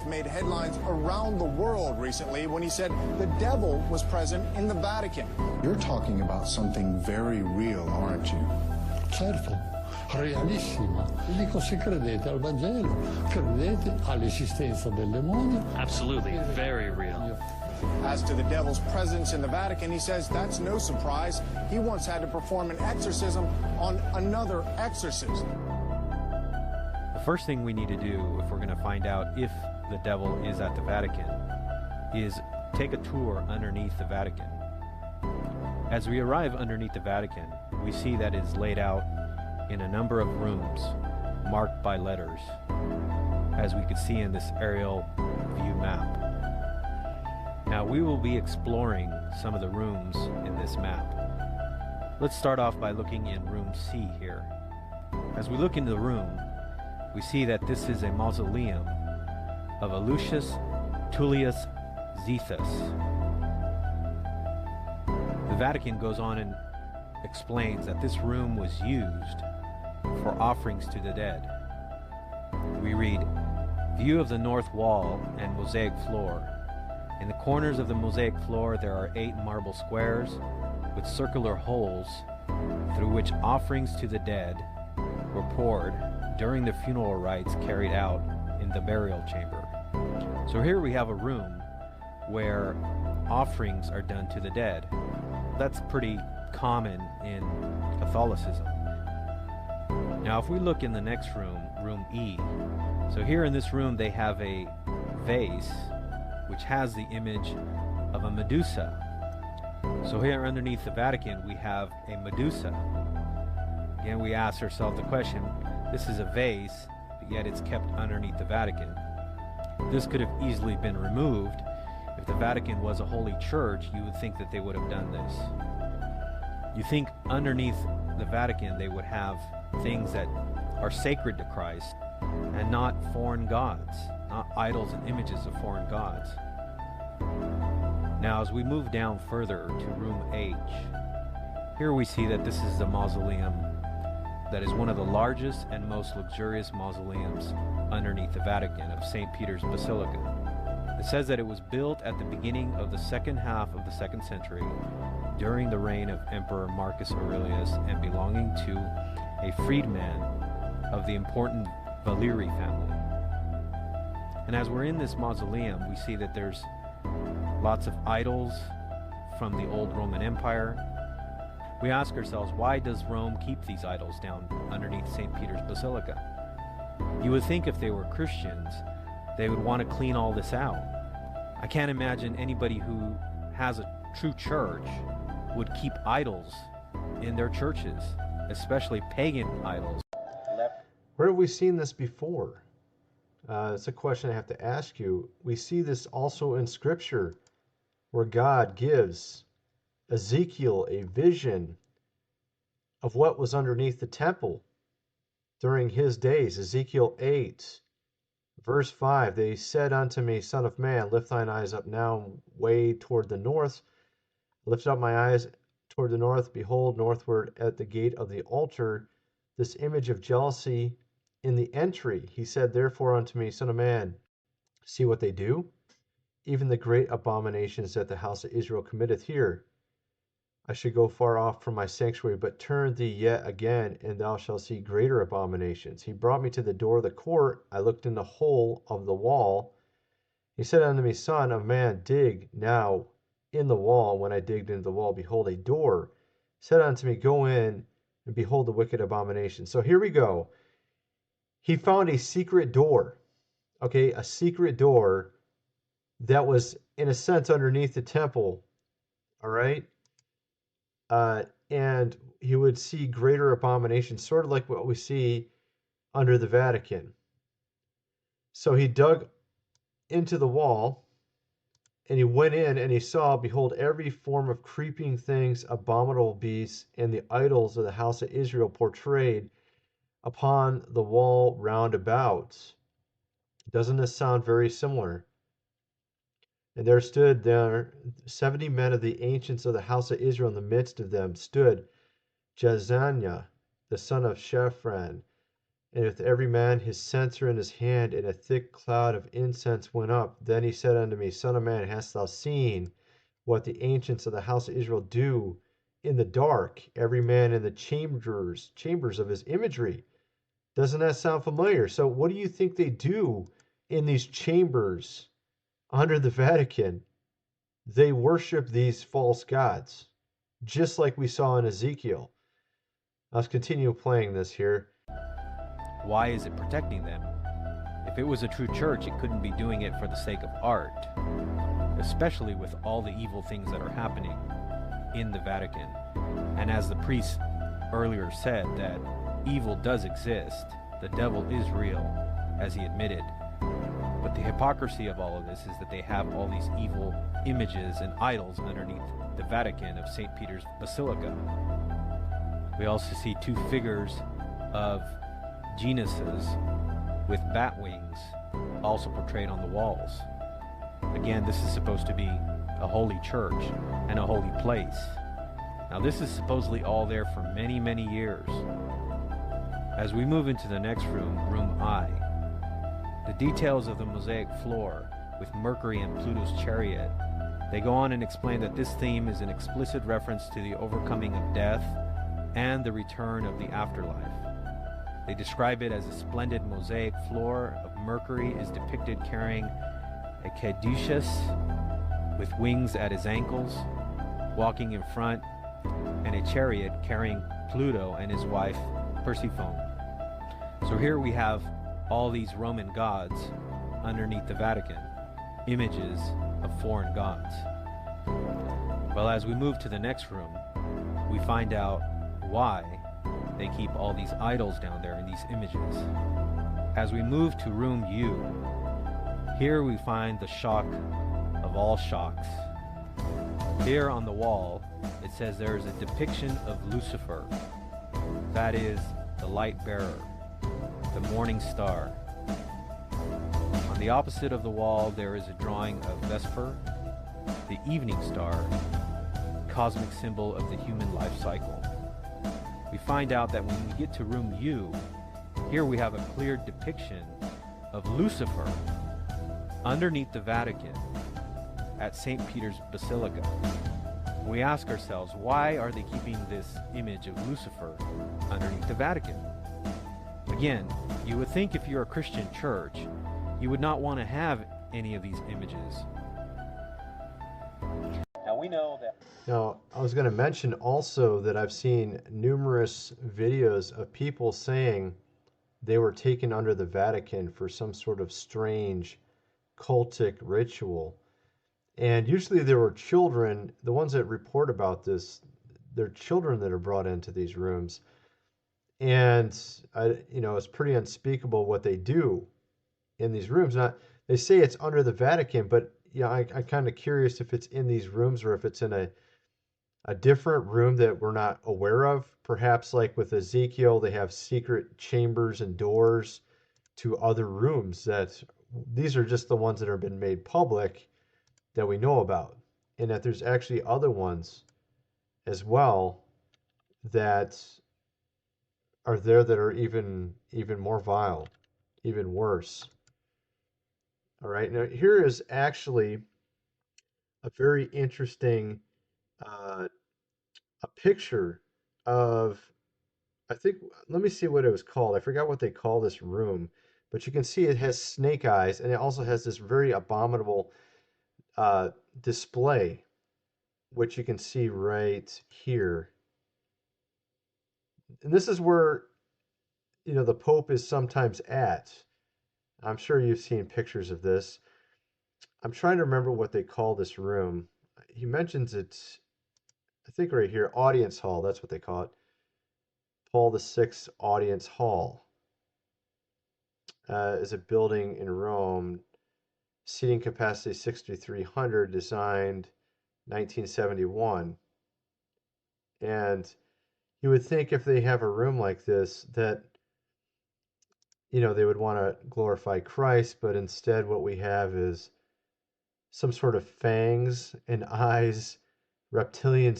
made headlines around the world recently when he said the devil was present in the Vatican. You're talking about something very real, aren't you? Certo, realissima. Dico, se credete al Vangelo, credete all'esistenza del demonio. Absolutely, very real. As to the devil's presence in the Vatican, he says that's no surprise. He once had to perform an exorcism on another exorcist. The first thing we need to do if we're going to find out if the devil is at the Vatican is take a tour underneath the Vatican. As we arrive underneath the Vatican, we see that it is laid out in a number of rooms marked by letters, as we can see in this aerial view map. Now we will be exploring some of the rooms in this map. Let's start off by looking in room C here. As we look into the room, we see that this is a mausoleum of Lucius Tullius Zethus. The Vatican goes on and explains that this room was used for offerings to the dead. We read, view of the north wall and mosaic floor. In the corners of the mosaic floor there are 8 marble squares with circular holes through which offerings to the dead were poured during the funeral rites carried out in the burial chamber. So here we have a room where offerings are done to the dead. That's pretty common in Catholicism. Now if we look in the next room, room E, so here in this room they have a vase which has the image of a Medusa. So here underneath the Vatican we have a Medusa. Again, we ask ourselves the question, this is a vase, but yet it's kept underneath the Vatican. This could have easily been removed. If the Vatican was a holy church, you would think that they would have done this. You think underneath the Vatican they would have things that are sacred to Christ and not foreign gods, not idols and images of foreign gods. Now as we move down further to room H, here we see that this is the mausoleum that is one of the largest and most luxurious mausoleums underneath the Vatican of St. Peter's Basilica. It says that it was built at the beginning of the second half of the 2nd century during the reign of Emperor Marcus Aurelius and belonging to a freedman of the important Valeri family. And as we're in this mausoleum, we see that there's lots of idols from the old Roman Empire. We ask ourselves, why does Rome keep these idols down underneath St. Peter's Basilica? You would think if they were Christians, they would want to clean all this out. I can't imagine anybody who has a true church would keep idols in their churches, especially pagan idols. Where have we seen this before? It's a question I have to ask you. We see this also in Scripture, where God gives Ezekiel a vision of what was underneath the temple during his days. Ezekiel 8, verse 5, they said unto me, Son of man, lift thine eyes up now way toward the north. Lift up my eyes toward the north. Behold, northward at the gate of the altar, this image of jealousy in the entry. He said, therefore unto me, Son of man, see what they do, even the great abominations that the house of Israel committeth here. I should go far off from my sanctuary, but turn thee yet again, and thou shalt see greater abominations. He brought me to the door of the court. I looked in the hole of the wall. He said unto me, Son of man, dig now in the wall. When I digged into the wall, behold, a door. He said unto me, go in, and behold the wicked abomination. So here we go. He found a secret door, okay, a secret door that was, in a sense, underneath the temple, all right? And he would see greater abominations, sort of like what we see under the Vatican. So he dug into the wall, and he went in, and he saw, behold, every form of creeping things, abominable beasts, and the idols of the house of Israel portrayed upon the wall round about. Doesn't this sound very similar? And there stood there 70 men of the ancients of the house of Israel. In the midst of them stood Jezaniah, the son of Shaphan, And with every man his censer in his hand, and a thick cloud of incense went up. Then he said unto me, Son of man, hast thou seen what the ancients of the house of Israel do in the dark, every man in the chambers of his imagery? Doesn't that sound familiar? So what do you think they do in these chambers under the Vatican? They worship these false gods, just like we saw in Ezekiel. Let's continue playing this here. Why is it protecting them? If it was a true church, it couldn't be doing it for the sake of art, especially with all the evil things that are happening in the Vatican. And as the priest earlier said, that evil does exist, the devil is real, as he admitted. But the hypocrisy of all of this is that they have all these evil images and idols underneath the Vatican of St. Peter's Basilica. We also see two figures of genuses with bat wings also portrayed on the walls. Again, this is supposed to be a holy church and a holy place. Now, this is supposedly all there for many, many years. As we move into the next room, room I, the details of the mosaic floor with Mercury and Pluto's chariot, they go on and explain that this theme is an explicit reference to the overcoming of death and the return of the afterlife. They describe it as a splendid mosaic floor of Mercury is depicted carrying a caduceus with wings at his ankles, walking in front, and a chariot carrying Pluto and his wife Persephone. So here we have all these Roman gods underneath the Vatican, images of foreign gods. Well, as we move to the next room, we find out why they keep all these idols down there in these images. As we move to room U, here we find the shock of all shocks. Here on the wall, it says there is a depiction of Lucifer, that is, the light bearer, the morning star. On the opposite of the wall, there is a drawing of Vesper, the evening star, cosmic symbol of the human life cycle. We find out that when we get to room U, here we have a clear depiction of Lucifer underneath the Vatican at St. Peter's Basilica. We ask ourselves, why are they keeping this image of Lucifer underneath the Vatican? Again, you would think if you're a Christian church, you would not want to have any of these images. Now we know that. Now, I was going to mention also that I've seen numerous videos of people saying they were taken under the Vatican for some sort of strange cultic ritual. And usually there were children, the ones that report about this, they're children that are brought into these rooms. And, it's pretty unspeakable what they do in these rooms. Now, they say it's under the Vatican, but I'm kind of curious if it's in these rooms or if it's in a different room that we're not aware of. Perhaps like with Ezekiel, they have secret chambers and doors to other rooms that these are just the ones that have been made public that we know about. And that there's actually other ones as well that are there that are even more vile, even worse. All right, now here is actually a very interesting a picture of, I think, let me see what it was called. I forgot what they call this room, but you can see it has snake eyes, and it also has this very abominable display, which you can see right here. And this is where, the Pope is sometimes at. I'm sure you've seen pictures of this. I'm trying to remember what they call this room. He mentions it, I think right here, audience hall. That's what they call it. Paul VI Audience Hall is a building in Rome, seating capacity 6,300, designed 1971. And you would think if they have a room like this that, they would want to glorify Christ, but instead what we have is some sort of fangs and eyes, reptilian